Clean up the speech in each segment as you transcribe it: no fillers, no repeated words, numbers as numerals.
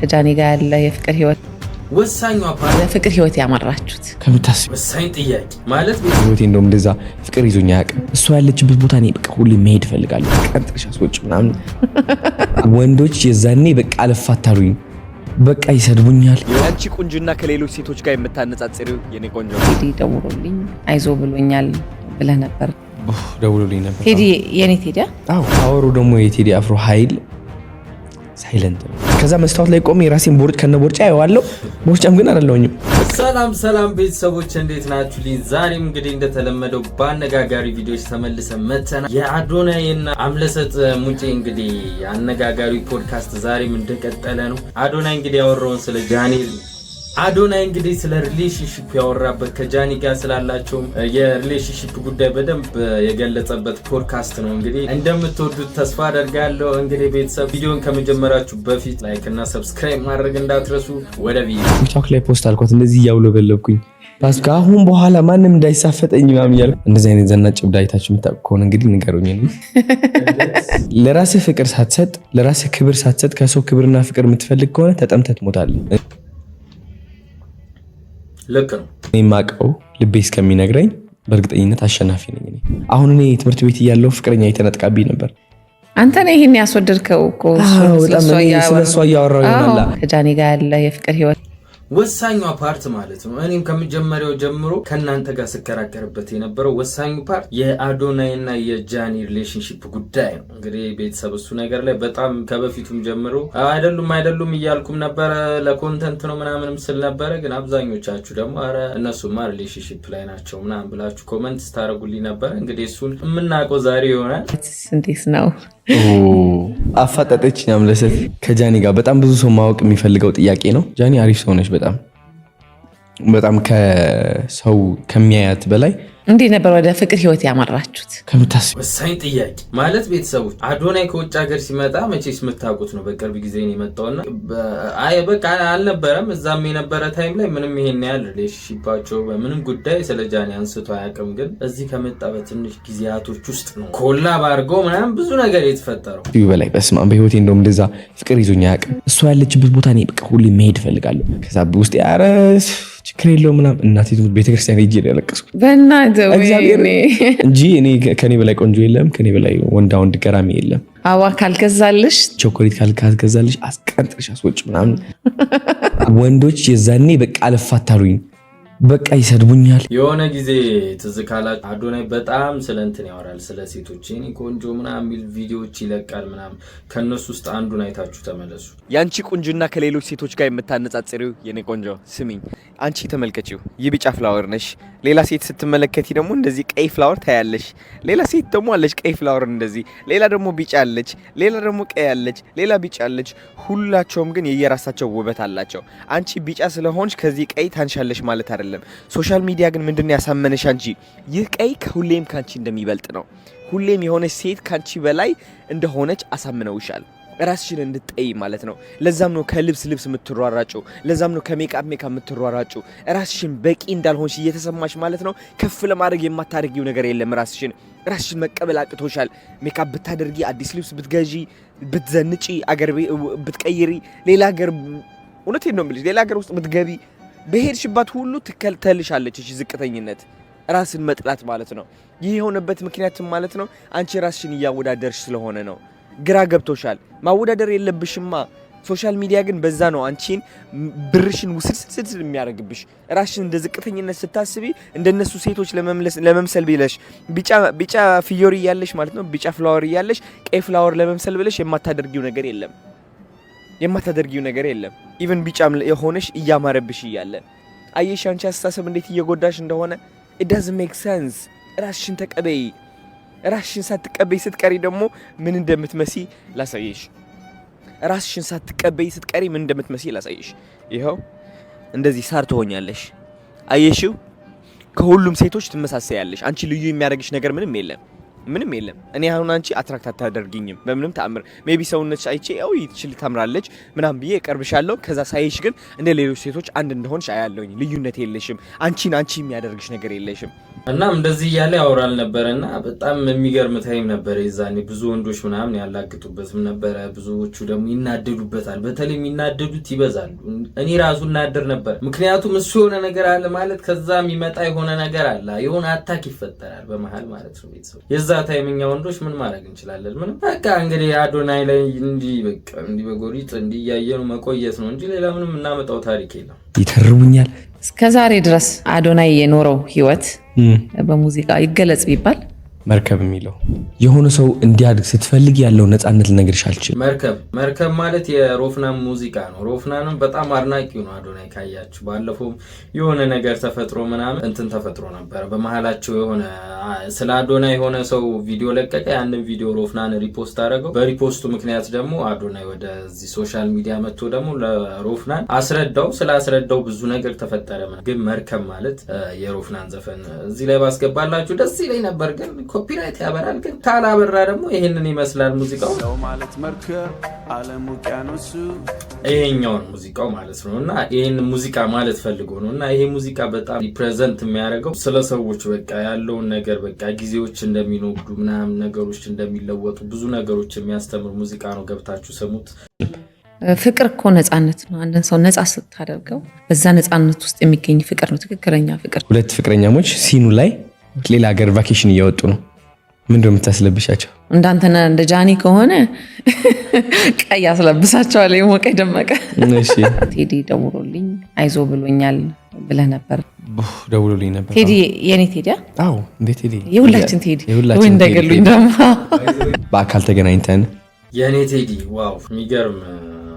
ከጃኒ ጋር ያለ የፍቅር ህይወት ወሳኙ አፓርት ለፍቅር ህይወት ያመራችሁት ከምታስብ ወሳኝ ጥያቄ ማለት ህይወቴ እንደውም እንደዛ ፍቅር ይዞኛ ያውቅም። እሷ ያለችበት ቦታ እኔ በቃ ሁሌ መሄድ እፈልጋለሁ። ቀጥልሽ አስወጭ ምናምን ወንዶች የዛኔ በቃ አልፋታሉኝ፣ በቃ ይሰድቡኛል። ያንቺ ቁንጅና ከሌሎች ሴቶች ጋር የምታነጻጽሪው የኔ ቆንጆ ቴዲ ደውሎልኝ አይዞ ብሎኛል ብለህ ነበር። ደውሎልኝ ነበር ቴዲ የኔ ቴዲ። አዎ አወሩ ደግሞ የቴዲ አፍሮ ኃይል ሳይለንት ነው። ከዛ መስታወት ላይ ቆሜ የራሴን ቦርጭ ከነቦርጭ አየዋለሁ። ቦርጫም ግን አይደለሁኝም። ሰላም ቤተሰቦች እንዴት ናችሁ? ዛሬም እንግዲህ እንደተለመደው በአነጋጋሪ ቪዲዮዎች ተመልሰን መተናል። የአዶናይና አምለሰት ሙጬ እንግዲህ አነጋጋሪ ፖድካስት ዛሬም እንደቀጠለ ነው። አዶናይ እንግዲህ ያወራውን ስለ ጃኒ አዶናይ እንግዲህ ስለ ሪሌሽንሺፕ ያወራበት ከጃኒ ጋር ስላላቸው የሪሌሽንሺፕ ጉዳይ በደንብ የገለጸበት ፖድካስት ነው። እንግዲህ እንደምትወዱት ተስፋ አደርጋለሁ። እንግዲህ ቤተሰብ ቪዲዮን ከመጀመራችሁ በፊት ላይክ እና ሰብስክራይብ ማድረግ እንዳትረሱ። ወደ ቪዲዮ ቲክቶክ ላይ ፖስት አልኳት እንደዚህ እያውለበለብኩኝ ፓስ ከአሁን በኋላ ማንም እንዳይሳፈጠኝ ምናምን እያልኩ እንደዚህ አይነት ዘናጭ ብዳይታችሁ የምታውቁ ከሆነ እንግዲህ ንገሩኝ። ለራስህ ፍቅር ሳትሰጥ፣ ለራስህ ክብር ሳትሰጥ ከሰው ክብርና ፍቅር የምትፈልግ ከሆነ ተጠምተህ ትሞታለህ። ልክ ነው። የማውቀው ልቤ እስከሚነግረኝ በእርግጠኝነት አሸናፊ ነኝ። አሁን እኔ ትምህርት ቤት እያለሁ ፍቅረኛ የተነጥቃብኝ ነበር። አንተ ነህ ይሄን ያስወደድከው እኮ ስለሷ እያወራሁ ይሆናል። ከጃኒ ጋር ያለ የፍቅር ህይወት ወሳኙ ፓርት ማለት ነው። እኔም ከመጀመሪያው ጀምሮ ከናንተ ጋር ስከራከርበት የነበረው ወሳኙ ፓርት የአዶናይና የጃኒ ሪሌሽንሺፕ ጉዳይ ነው። እንግዲህ ቤተሰብ እሱ ነገር ላይ በጣም ከበፊቱም ጀምሮ አይደሉም እያልኩም ነበረ። ለኮንተንት ነው ምናምንም ስል ነበረ። ግን አብዛኞቻችሁ ደግሞ አረ እነሱማ ሪሌሽንሺፕ ላይ ናቸው ምናምን ብላችሁ ኮመንት ስታደርጉልኝ ነበረ። እንግዲህ እሱን የምናውቀው ዛሬ ይሆናል። እንዴት ነው አፋጣጠች አምለሰት ከጃኒ ጋር በጣም ብዙ ሰው ማወቅ የሚፈልገው ጥያቄ ነው። ጃኒ አሪፍ ሰው ነች። በጣም ከሰው ከሚያያት በላይ እንዴት ነበር ወደ ፍቅር ህይወት ያመራችሁት? ከምታስብ ወሳኝ ጥያቄ ማለት ቤተሰቦች አዶናይ ከውጭ ሀገር ሲመጣ መቼስ የምታውቁት ነው። በቅርብ ጊዜ ነው የመጣውና በቃ አልነበረም እዛም የነበረ ታይም ላይ ምንም ይሄን ያህል ሪሌሽንሺፓቸው በምንም ጉዳይ ስለ ጃኒ አንስቶ አያውቅም። ግን እዚህ ከመጣ በትንሽ ጊዜያቶች ውስጥ ነው ኮላብ አድርገው ምናምን ብዙ ነገር የተፈጠረው። በላይ በስመ አብ በህይወቴ እንደውም እንደዛ ፍቅር ይዞኛ አያውቅም። እሷ ያለችበት ቦታ እኔ በቃ ሁሌ መሄድ እፈልጋለሁ። ከዛ ውስጥ ኧረ ችግር የለውም ምናምን እናቴ ቤተክርስቲያን ሄጄ ያለቀስኩት በእናትህ እንጂ እኔ ከኔ በላይ ቆንጆ የለም፣ ከኔ በላይ ወንድ ገራሚ የለም። አዋ ካልገዛልሽ ቾኮሌት ካልገዛልሽ አስቀንጥልሽ አስወጭ ምናምን ወንዶች የዛኔ በቃ አልፋታሉኝ፣ በቃ ይሰድቡኛል። የሆነ ጊዜ ትዝ ካላችሁ አዶናይ በጣም ስለ እንትን ያወራል፣ ስለ ሴቶች እኔ ቆንጆ ምናምን የሚል ቪዲዮዎች ይለቃል ምናምን። ከነሱ ውስጥ አንዱን አይታችሁ ተመለሱ። ያንቺ ቁንጅና ከሌሎች ሴቶች ጋር የምታነጻጽሪው የኔ ቆንጆ ስሚኝ፣ አንቺ ተመልከቺው፣ የቢጫ ፍላወር ነሽ። ሌላ ሴት ስትመለከቲ ደግሞ እንደዚህ ቀይ ፍላወር ታያለሽ። ሌላ ሴት ደግሞ አለች ቀይ ፍላወር እንደዚህ፣ ሌላ ደግሞ ቢጫ አለች፣ ሌላ ደግሞ ቀይ አለች፣ ሌላ ቢጫ አለች። ሁላቸውም ግን የየራሳቸው ውበት አላቸው። አንቺ ቢጫ ስለሆንሽ ከዚህ ቀይ ታንሻለሽ ማለት አይደለም። ሶሻል ሚዲያ ግን ምንድነው ያሳመነሽ አንቺ ይህ ቀይ ከሁሌም ካንቺ እንደሚበልጥ ነው። ሁሌም የሆነች ሴት ካንቺ በላይ እንደሆነች አሳምነውሻል፣ ራስሽን እንድትጠይ ማለት ነው። ለዛም ነው ከልብስ የምትሯራጩ፣ ለዛም ነው ከሜካፕ የምትሯራጩ። ራስሽን በቂ እንዳልሆንሽ እየተሰማሽ ማለት ነው። ከፍ ለማድረግ የማታደርጊው ነገር የለም። ራስሽን መቀበል አቅቶሻል። ሜካፕ ብታደርጊ፣ አዲስ ልብስ ብትገዢ፣ ብትዘንጪ፣ አገር ብትቀይሪ፣ ሌላ ሀገር እውነቴን ነው የምልሽ ሌላ ሀገር ውስጥ ብትገቢ በሄድሽባት ሁሉ ትከልተልሻለች እሺ ዝቅተኝነት፣ ራስን መጥላት ማለት ነው። ይህ የሆነበት ምክንያት ማለት ነው አንቺ ራስሽን እያወዳደርሽ ስለሆነ ነው። ግራ ገብቶሻል። ማወዳደር የለብሽማ። ሶሻል ሚዲያ ግን በዛ ነው አንቺን ብርሽን ውስልስል የሚያደርግብሽ። ራስሽን እንደ ዝቅተኝነት ስታስቢ እንደነሱ ሴቶች ለመምሰል ብለሽ ቢጫ ፍዮሪ ያለሽ ማለት ነው ቢጫ ፍላወር ያለሽ ቀይ ፍላወር ለመምሰል ብለሽ የማታደርጊው ነገር የለም። ኢቭን ቢጫም የሆነሽ እያማረብሽ እያለ አየሽ አንቺ አስተሳሰብ እንዴት እየጎዳሽ እንደሆነ። it doesn't make sense። ራስሽን ተቀበይ። ራስሽን ሳትቀበይ ስትቀሪ ደግሞ ምን እንደምትመሲ ላሳይሽ። ራስሽን ሳትቀበይ ስትቀሪ ምን እንደምትመሲ ላሳይሽ። ይሄው እንደዚህ ሳር ትሆኛለሽ። አየሽው? ከሁሉም ሴቶች ትመሳሰያለሽ። አንቺ ልዩ የሚያደርግሽ ነገር ምንም የለም። እኔ አሁን አንቺ አትራክት አታደርጊኝም በምንም ተአምር። ሜቢ ሰውነትሽ አይቼ ያው ይችል ታምራለች ምናምን ብዬ እቀርብሻለሁ። ከዛ ሳይሽ ግን እንደ ሌሎች ሴቶች አንድ እንደሆንሽ አያለሁኝ። ልዩነት የለሽም። አንቺ የሚያደርግሽ ነገር የለሽም። እናም እንደዚህ ያለ ያወራል ነበርና በጣም የሚገርም ታይም ነበር የዛኔ ብዙ ወንዶች ምናምን ያላግጡበትም ነበር ብዙዎቹ ደግሞ ይናደዱበታል በተለይ የሚናደዱት ይበዛሉ እኔ ራሱ እናደር ነበር ምክንያቱም እሱ የሆነ ነገር አለ ማለት ከዛ የሚመጣ የሆነ ነገር አለ የሆነ አታክ ይፈጠራል በመሃል ማለት ነው ቤተሰብ የዛ ታይምኛ ወንዶች ምን ማድረግ እንችላለን ምን በቃ እንግዲህ አዶናይ ላይ እንዲ በጎሪጥ እንዲ ያየኑ መቆየት ነው እንጂ ሌላ ምንም እናመጣው ታሪክ የለም ይተርቡኛል እስከዛሬ ድረስ አዶናይ የኖረው ህይወት በሙዚቃ ይገለጽ ቢባል መርከብ የሚለው የሆነ ሰው እንዲያድግ ስትፈልግ ያለው ነፃነት ልነግርሽ አልችልም መርከብ ማለት የሮፍናን ሙዚቃ ነው ሮፍናንም በጣም አድናቂው ነው አዶናይ ካያችሁ ባለፈው የሆነ ነገር ተፈጥሮ ምናምን እንትን ተፈጥሮ ነበር በመሃላቸው የሆነ ስለ አዶናይ የሆነ ሰው ቪዲዮ ለቀቀ ያንን ቪዲዮ ሮፍናን ሪፖስት አደረገው በሪፖስቱ ምክንያት ደግሞ አዶናይ ወደዚህ ሶሻል ሚዲያ መጥቶ ደግሞ ለሮፍናን ስላስረዳው ብዙ ነገር ተፈጠረ ግን መርከብ ማለት የሮፍናን ዘፈን እዚህ ላይ ባስገባላችሁ ደስ ይለኝ ነበር ግን ኮፒራይት ያበራል ግን ካላበራ ደግሞ ይሄንን ይመስላል ሙዚቃው ነው ማለት መርከብ ዓለም ውቅያኖሱ ይሄኛውን ሙዚቃው ማለት ነውና ይሄን ሙዚቃ ማለት ፈልጎ ነውና ይሄ ሙዚቃ በጣም ሪፕሬዘንት የሚያደርገው ስለ ሰዎች በቃ ያለውን ነገር በቃ ጊዜዎች እንደሚኖዱ ምናምን ነገሮች እንደሚለወጡ ብዙ ነገሮች የሚያስተምር ሙዚቃ ነው ገብታችሁ ሰሙት ፍቅር እኮ ነፃነት ነው አንድን ሰው ነፃ ስታደርገው በዛ ነፃነት ውስጥ የሚገኝ ፍቅር ነው ትክክለኛ ፍቅር ሁለት ፍቅረኛሞች ሲኑ ላይ ሌላ ሀገር ቫኬሽን እየወጡ ነው ምንድነው የምታስለብሻቸው እንዳንተና እንደ ጃኒ ከሆነ ቀይ አስለብሳቸዋል የሞቀ ደመቀ እሺ ቴዲ ደውሎልኝ አይዞ ብሎኛል ብለህ ነበር ደውሎልኝ ነበር ቴዲ የኔ ቴዲ አዎ እንዴ ቴዲ የሁላችን ቴዲ ወይ እንደገሉኝ ደግሞ በአካል ተገናኝተን የኔ ቴዲ ዋው የሚገርም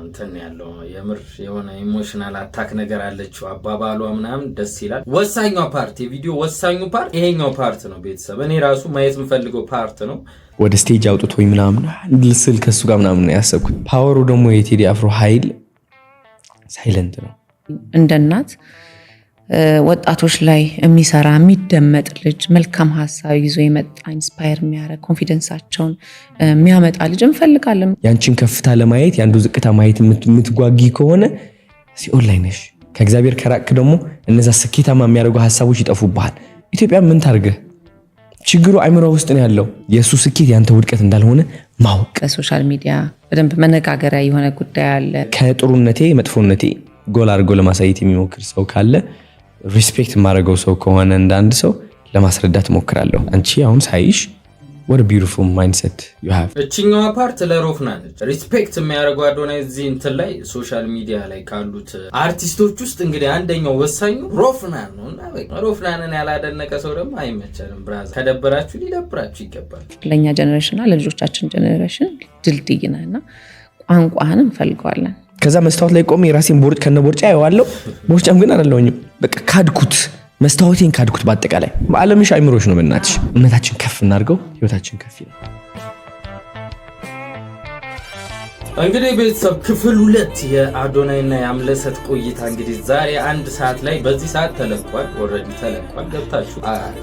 እንትን ያለው የምር የሆነ ኢሞሽናል አታክ ነገር አለችው አባባሏ ምናምን ደስ ይላል ወሳኛው ፓርት የቪዲዮ ወሳኙ ፓርት ይሄኛው ፓርት ነው ቤተሰብ እኔ ራሱ ማየት የምፈልገው ፓርት ነው ወደ ስቴጅ አውጥቶኝ ምናምን ልስል ከሱ ጋር ምናምን ነው ያሰብኩት ፓወሩ ደግሞ የቴዲ አፍሮ ኃይል ሳይለንት ነው እንደ እናት ወጣቶች ላይ የሚሰራ የሚደመጥ ልጅ መልካም ሐሳብ ይዞ የመጣ ኢንስፓየር የሚያደርግ ኮንፊደንሳቸውን የሚያመጣ ልጅ እንፈልጋለን ያንቺን ከፍታ ለማየት ያንዱ ዝቅታ ማየት የምትጓጊ ከሆነ ሲኦል ላይ ነሽ ከእግዚአብሔር ከራቅ ደግሞ እነዛ ስኬታማ የሚያደርጉ ሐሳቦች ይጠፉብሃል ኢትዮጵያ ምን ታርገ ችግሩ አይምሮ ውስጥ ነው ያለው የሱ ስኬት ያንተ ውድቀት እንዳልሆነ ማወቅ ሶሻል ሚዲያ በደንብ መነጋገሪያ የሆነ ጉዳይ አለ ከጥሩነቴ መጥፎነቴ ጎል አድርጎ ለማሳየት የሚሞክር ሰው ካለ ሪስፔክት ማድረገው ሰው ከሆነ እንዳንድ ሰው ለማስረዳት ሞክራለሁ አንቺ አሁን ሳይሽ what a beautiful mindset you have እቺኛዋ ፓርት ለሮፍናን ሪስፔክት የሚያደርገው አዶናይ እዚህ እንትን ላይ ሶሻል ሚዲያ ላይ ካሉት አርቲስቶች ውስጥ እንግዲህ አንደኛው ወሳኙ ሮፍናን ነውና በቃ ሮፍናንን ያላደነቀ ሰው ደግሞ አይመቸንም ብራዘር ከደበራችሁ ሊደብራችሁ ይገባል ለኛ ጀነሬሽንና ለልጆቻችን ጀነሬሽን ድልድይ ነህና ቋንቋህን እንፈልገዋለን ከዛ መስታወት ላይ ቆሜ ራሴን ቦርጭ ከነቦርጫ ያዋለው ቦርጫም ግን አይደለውኝም በቃ ካድኩት መስታወቴን ካድኩት በአጠቃላይ በአለምሽ አይምሮሽ ነው በእናትሽ እምነታችን ከፍ እናድርገው ህይወታችን ከፍ ይላል እንግዲህ ቤተሰብ ክፍል 2 የአዶናይና የአምለሰት ቆይታ እንግዲህ ዛሬ 1 ሰዓት ላይ በዚህ ሰዓት ተለቋል ኦሬዲ ተለቋል ገብታችሁ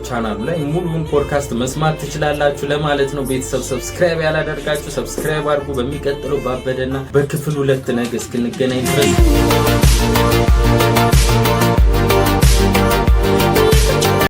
ቻናሉ ላይ ሙሉውን ፖድካስት መስማት ትችላላችሁ ለማለት ነው ቤተሰብ ሰብስክራይብ ያላደርጋችሁ ሰብስክራይብ አድርጉ በሚቀጥለው ባበደና በክፍል 2 ነገ እስክንገናኝ ድረስ